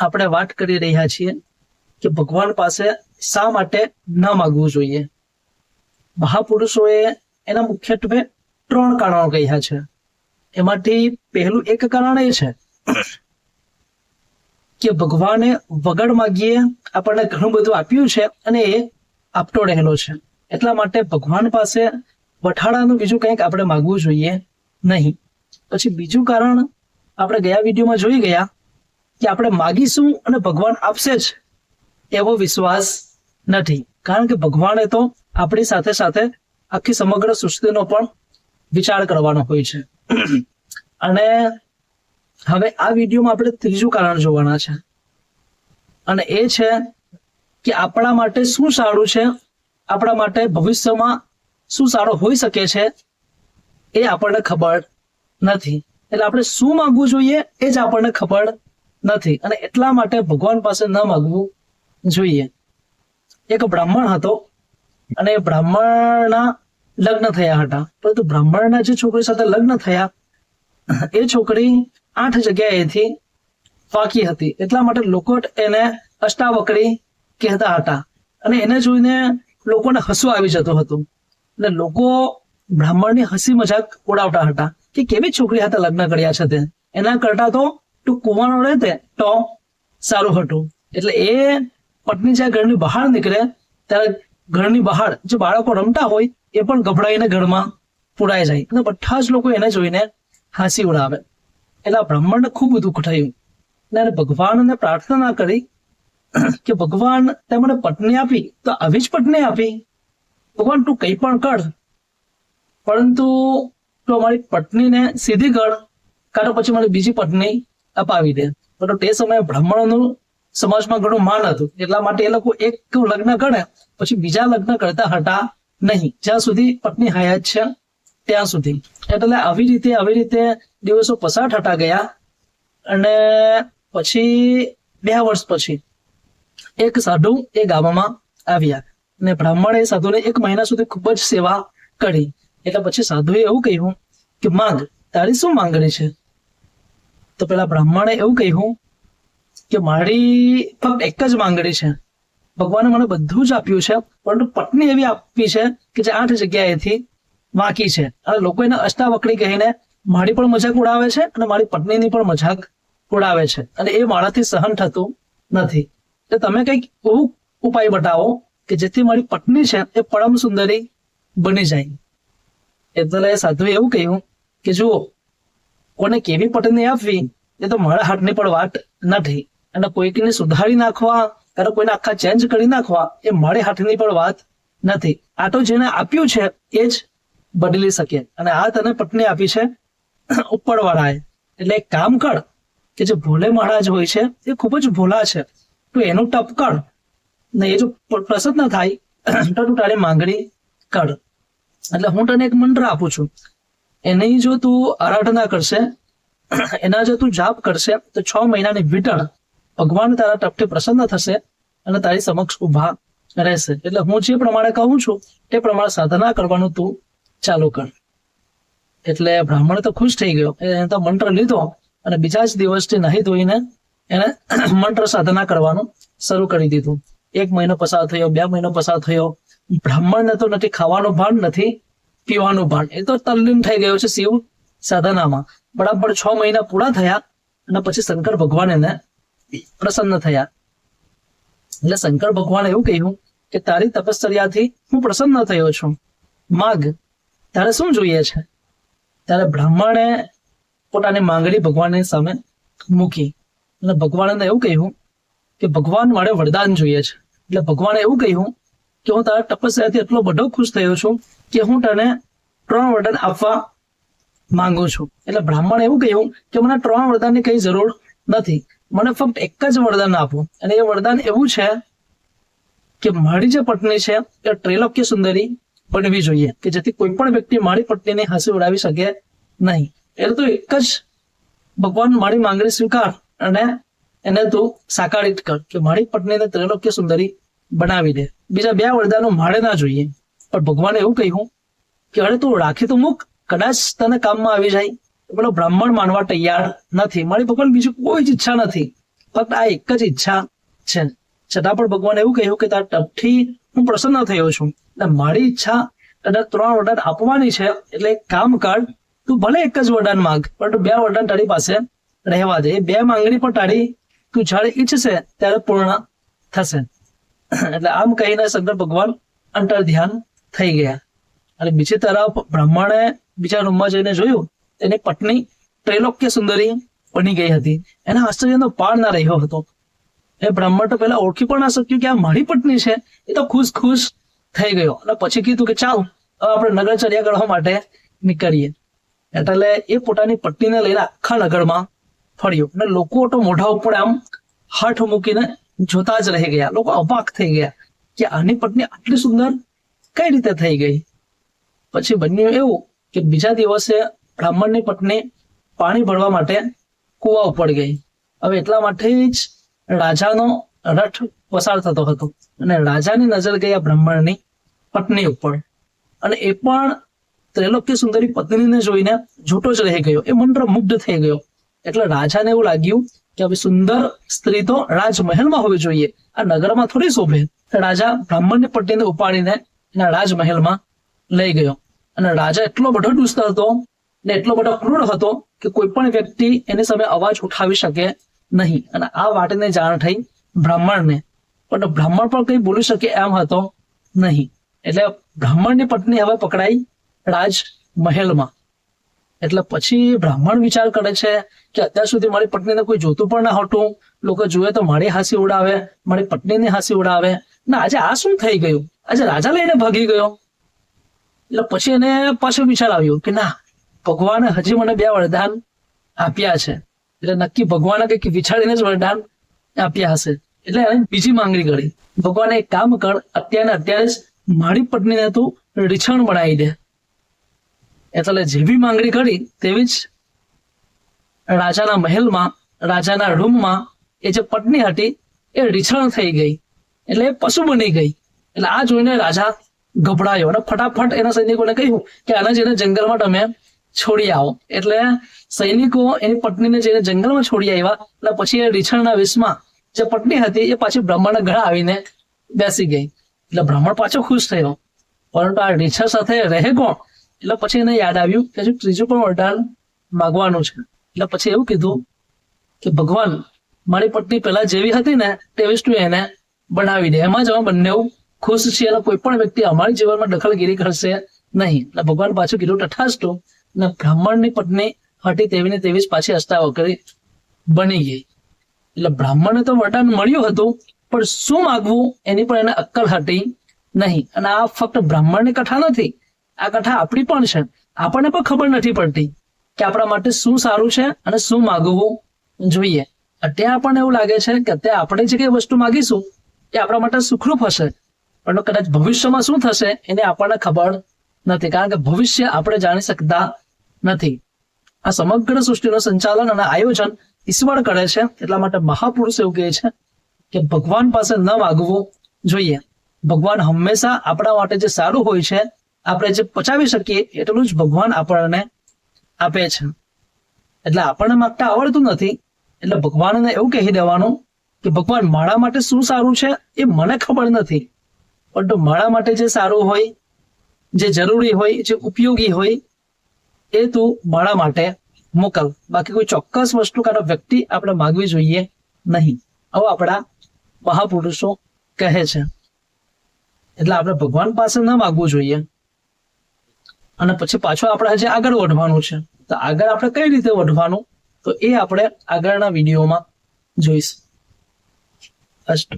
આપણે વાત કરી રહ્યા છીએ કે ભગવાન પાસે શા માટે ન માગવું જોઈએ. મહાપુરુષોએ એના મુખ્યત્વે 3 કારણો કહ્યા છે. એમાંથી પહેલું એક કારણ એ છે કે ભગવાને વગર માગીએ આપણને ઘણું બધું આપ્યું છે અને એ આપતો રહેલો છે. એટલા માટે ભગવાન પાસે વઠાડાનું બીજું કંઈક આપણે માગવું જોઈએ નહીં. પછી બીજું કારણ આપણે ગયા વિડીયોમાં જોઈ ગયા કે આપણે માગીશું અને ભગવાન આપશે જ એવો વિશ્વાસ નથી. કારણ કે ભગવાને તો આપણી સાથે સાથે આખી સમગ્ર સૃષ્ટિનો પણ વિચાર કરવાનો હોય છે. અને હવે આ વિડીયોમાં આપણે ત્રીજું કારણ જોવાના છે અને એ છે કે આપણા માટે શું સારું છે, આપણા માટે ભવિષ્યમાં શું સારું હોઈ શકે છે એ આપણને ખબર નથી. એટલે આપણે શું માંગવું જોઈએ એ જ આપણને ખબર નથી અને એટલા માટે ભગવાન પાસે ન માંગવું જોઈએ. એક બ્રાહ્મણ હતો અને એ બ્રાહ્મણના લગ્ન થયા હતા, પરંતુ બ્રાહ્મણના જે છોકરી સાથે લગ્ન થયા એ છોકરી 8 જગ્યાએથી વાકી હતી. એટલા માટે લોકો એને અષ્ટાવક્રી કહેતા હતા અને એને જોઈને લોકોને હસવું આવી જતું હતું. એટલે લોકો બ્રાહ્મણની હસી મજાક ઉડાવતા હતા કે કેવી છોકરી સાથે લગ્ન કર્યા છે તે, એના કરતા તો તું કુંવારો રહેતે તો સારું હતું. એટલે એ પત્ની જ્યાં ઘરની બહાર નીકળે ત્યારે ઘરની બહાર જે બાળકો રમતા હોય એ પણ ગભરાઈને ઘરમાં પુરાઈ જાય અને બધા જ લોકો એને જોઈને હાંસી ઉડાવે. એટલે બ્રાહ્મણને ખૂબ દુઃખ થયું અને ભગવાનને પ્રાર્થના કરી કે ભગવાન તે મને પત્ની આપી તો આવી જ પત્ની આપી, ભગવાન તું કંઈ પણ કર, પરંતુ તું અમારી પત્નીને સીધી કર કાં તો પછી મને બીજી પત્ની અપાવી દે. પરંતુ તે સમયે બ્રાહ્મણોનું સમાજમાં ઘણું માન હતું, એટલા માટે એ લોકો એક લગ્ન કરે પછી બીજા લગ્ન કરતા હતા નહીં જ્યાં સુધી પત્ની હયાત છે ત્યાં સુધી. એટલે આવી રીતે દિવસો પસાર થતા ગયા અને પછી 2 વર્ષ પછી એક સાધુ એ ગામમાં આવ્યા અને બ્રાહ્મણે એ સાધુને 1 મહિના સુધી ખૂબ જ સેવા કરી. એટલે પછી સાધુએ એવું કહ્યું કે માંગ, તારી શું માંગણી છે? તો પેલા બ્રાહ્મણે એવું કહ્યું કે મારી ફક્ત એક જ માંગણી છે, ભગવાને મને બધું જ આપ્યું છે પરંતુ પત્ની એવી આપી છે કે જે 8 જગ્યાએથી વાંકી છે અને લોકો એને અષ્ટાવક્રી કહીને મારી પણ મજાક ઉડાવે છે અને મારી પત્નીની પણ મજાક ઉડાવે છે અને એ મારાથી સહન થતું નથી. એટલે તમે કંઈક એવું ઉપાય બતાવો કે જેથી મારી પત્ની છે એ પરમ સુંદરી બની જાય. એટલે સાધુએ એવું કહ્યું કે જુઓ, કોને કેવી પત્ની આપવી એ તો મારા હાથની પણ વાત નથી અને કોઈકને સુધારી નાખવા કારણ કોઈને આખા ચેન્જ કરી નાખવા એ મારી હાથની પણ વાત નથી. આ તો જેને આપ્યું છે એ જ બદલી શકે અને આ તને પત્ની આપી છે ઉપરવાળાએ. એટલે એક કામ કર કે જે ભોલે મહારાજ હોય છે એ ખૂબ જ ભોલા છે, તું એનું તપ કર ને એ જો પ્રસન્ન થાય તો તું તારી માંગણી કર. એટલે હું તને એક મંત્ર આપું છું, એની જો તું આરાધના કરશે, એના જો તું જાપ કરશે તો 6 મહિનાની ભીતર ભગવાન તારા તપથી પ્રસન્ન થશે અને તારી સમક્ષ ઉભા રહેશે. એટલે હું જે પ્રમાણે કહું છું તે પ્રમાણે સાધના કરવાનું તું ચાલુ કર. એટલે બ્રાહ્મણ તો ખુશ થઈ ગયો, એને તો મંત્ર લીધો અને બીજા જ દિવસથી નહીં ધોઈને એને મંત્ર સાધના કરવાનું શરૂ કરી દીધું. 1 મહિનો પસાર થયો, 2 મહિનો પસાર થયો, બ્રાહ્મણને તો નથી ખાવાનું ભાન નથી પીવાનું ભાન, એ તો તલ્લીન થઈ ગયો છે શિવ સાધનામાં. બરાબર 6 મહિના પૂરા થયા અને પછી શંકર ભગવાન એને પ્રસન્ન થયા. એટલે શંકર ભગવાન એવું કહ્યું કે તારી તપશ્ચર્યાથી હું પ્રસન્ન થયો છું, માગ તારે શું જોઈએ છે? ત્યારે બ્રાહ્મણે પોતાની માંગણી ભગવાનની સામે મૂકી અને ભગવાનને એવું કહ્યું કે ભગવાન મારે વરદાન જોઈએ છે. એટલે ભગવાને એવું કહ્યું કે હું તારા તપસ્યાથી એટલો બધો ખુશ થયો છું કે હું તને 3 વરદાન આપવા માંગુ છું. એટલે બ્રાહ્મણે એવું કહ્યું કે મને 3 વરદાનની કઈ જરૂર નથી, મને ફક્ત એક જ વરદાન આપો અને એ વરદાન એવું છે કે મારી જે પત્ની છે એ ત્રૈલોક્ય સુંદરી બનવી જોઈએ કે જેથી કોઈ પણ વ્યક્તિ મારી પત્નીને હસી ઉડાવી શકે નહીં. એટલે તો એક જ ભગવાન મારી માંગણી સ્વીકાર અને એને તું સાકારિત કર કે મારી પત્નીને ત્રૈલોક્ય સુંદરી બનાવી દે. બીજા 2 વરદાનો મારે ના જોઈએ. પણ ભગવાને એવું કહ્યું કે અરે તું રાખી તો મૂક, કદાચ તને કામમાં આવી જાય. પેલો બ્રાહ્મણ માનવા તૈયાર નથી, મારી ભગવાન બીજું કોઈ જ ઈચ્છા નથી, ફક્ત આ એક જ ઈચ્છા છે. છતાં પણ ભગવાન એવું કહ્યું કે તારા તપથી હું પ્રસન્ન થયો છું, એટલે મારી ઈચ્છા તને 3 વરદાન આપવાની છે. એટલે એક કામ કર, તું ભલે એક જ વરદાન માંગ, પરંતુ 2 વરદાન તારી પાસે રહેવા દે. એ 2 માંગણી પણ તારી તું જ્યારે ઈચ્છશે ત્યારે પૂર્ણ થશે. એટલે આમ કહીને શંકર ભગવાન અંતર ધ્યાન થઈ ગયા. અને બીજી તરફ બ્રાહ્મણે બીજા રૂમમાં જઈને જોયું, તેની પત્ની ત્રૈલોક્ય સુંદરી બની ગઈ હતી. એના આશ્ચર્યનો પાર ના રહ્યો હતો. એ બ્રાહ્મણ તો પહેલા ઓળખી પણ ના શક્યું કે આ મારી પત્ની છે. એ તો ખુશ થઈ ગયો અને પછી કીધું કે ચાલ હવે આપણે નગરચર્યા કરવા માટે નીકળીએ. એટલે એ પોતાની પત્નીને લઈને આખા નગરમાં ફર્યો અને લોકો તો મોઢા ઉપર આમ હાથ મૂકીને જોતા જ રહી ગયા. લોકો અવાક થઈ ગયા કે આની પત્ની આટલી સુંદર કઈ રીતે થઈ ગઈ. પછી બન્યું એવું કે બીજા દિવસે બ્રાહ્મણની પત્ની પાણી ભરવા માટે કુવા ઉપર ગઈ. હવે એટલા માટે જ રાજાનો રથ પસાર થતો હતો અને રાજાની નજર ગઈ આ બ્રાહ્મણની પત્ની ઉપર. અને એ પણ ત્રૈલોક્ય સુંદરી પત્નીને જોઈને જોતો જ રહી ગયો. એ મંત્રમુગ્ધ થઈ ગયો. એટલે રાજાને એવું લાગ્યું કે હવે સુંદર સ્ત્રી તો રાજમહેલમાં હોવી જોઈએ, આ નગરમાં થોડી શોભે. રાજા બ્રાહ્મણની પત્નીને ઉપાડીને એના રાજમહેલમાં લઈ ગયો. અને રાજા એટલો બધો દુષ્ટ હતો ને એટલો બધો ક્રૂર હતો કે કોઈ પણ વ્યક્તિ એની સામે અવાજ ઉઠાવી શકે નહીં. અને આ વાતને જાણ થઈ બ્રાહ્મણને, પણ બ્રાહ્મણ પણ કઈ બોલી શકે એમ હતો નહીં. એટલે બ્રાહ્મણની પત્ની હવે પકડાઈ રાજમહેલમાં. એટલે પછી બ્રાહ્મણ વિચાર કરે છે કે અત્યાર સુધી મારી પત્નીને કોઈ જોતું પણ ના હતું, લોકો જુએ તો મારી હાંસી ઉડાવે, મારી પત્નીની હાંસી ઉડાવે, ને આજે આ શું થઈ ગયું, આજે રાજા લઈને ભાગી ગયો. એટલે પછી એને પાછો વિચાર આવ્યો કે ના, ભગવાને હજી મને 2 વરદાન આપ્યા છે, એટલે નક્કી ભગવાને કંઈક વિચારીને જ વરદાન આપ્યા હશે. એટલે એને બીજી માંગણી કરી. ભગવાને એક કામ કર, અત્યારે જ મારી પત્નીને તું રીછણ બનાવી દે. એટલે જેવી માંગણી કરી તેવી જ રાજાના મહેલમાં, રાજાના રૂમમાં એ જે પત્ની હતી એ રીછણ થઈ ગઈ, એટલે એ પશુ બની ગઈ. એટલે આ જોઈને રાજા ગભરાયો અને ફટાફટ એના સૈનિકોને કહ્યું કે આને જઈને જંગલમાં તમે છોડી આવો. એટલે સૈનિકો એની પત્નીને જઈને જંગલમાં છોડી આવ્યા. એટલે પછી એ રીછણના વેશમાં જે પત્ની હતી એ પાછી બ્રાહ્મણના ગળા આવીને બેસી ગઈ. એટલે બ્રાહ્મણ પાછો ખુશ થયો, પરંતુ આ રીછણ સાથે રહે કોણ? એટલે પછી એને યાદ આવ્યું કે હજુ ત્રીજું પણ વરદાન માગવાનું છે. એટલે પછી એવું કીધું કે ભગવાન, મારી પત્ની પહેલા જેવી હતી ને તેવી જ તું એને બનાવી દે, એમાં જ અમે બંને ખુશ છીએ અને કોઈ પણ વ્યક્તિ અમારી જીવનમાં દખલગીરી કરશે નહીં. એટલે ભગવાન પાછું કીધું તથાસ્તુ. અને બ્રાહ્મણની પત્ની હતી તેવી ને તેવી જ પાછી અષ્ટાવક્રી બની ગઈ. એટલે બ્રાહ્મણને તો વરદાન મળ્યું હતું, પણ શું માગવું એની પણ એને અક્કલ હતી નહીં. અને આ ફક્ત બ્રાહ્મણની કથા નથી, આ કથા આપણી પણ છે. આપણને પણ ખબર નથી પડતી કે આપણા માટે શું સારું છે અને શું માગવું જોઈએ. અત્યારે આપણને એવું લાગે છે કે અત્યારે આપણે જે કઈ વસ્તુ માગીશું એ આપણા માટે સુખરૂપ હશે, પણ કદાચ ભવિષ્યમાં શું થશે એને આપણને ખબર નથી, કારણ કે ભવિષ્ય આપણે જાણી શકતા નથી. આ સમગ્ર સૃષ્ટિનું સંચાલન અને આયોજન ઈશ્વર કરે છે. એટલા માટે મહાપુરુષ એવું કહે છે કે ભગવાન પાસે ન માગવું જોઈએ. ભગવાન હંમેશા આપણા માટે જે સારું હોય છે, આપણે જે પચાવી શકીએ એટલું જ ભગવાન આપણને આપે છે. એટલે આપણને માગતા આવડતું નથી, એટલે ભગવાનને એવું કહી દેવાનું કે ભગવાન, મારા માટે શું સારું છે એ મને ખબર નથી, પરંતુ મારા માટે જે સારું હોય, જે જરૂરી હોય, જે ઉપયોગી હોય એ તું મારા માટે મોકલ. બાકી કોઈ ચોક્કસ વસ્તુ કાં વ્યક્તિ આપણે માગવી જોઈએ નહીં. આવું આપણા મહાપુરુષો કહે છે. એટલે આપણે ભગવાન પાસે ન માગવું જોઈએ. અને પછી પાછો આપણે હજી આગળ વધવાનું છે. તો આગળ આપણે કઈ રીતે વધવાનું, તો એ આપણે આગળના વિડીયોમાં જોઈશું. અસ્તુ.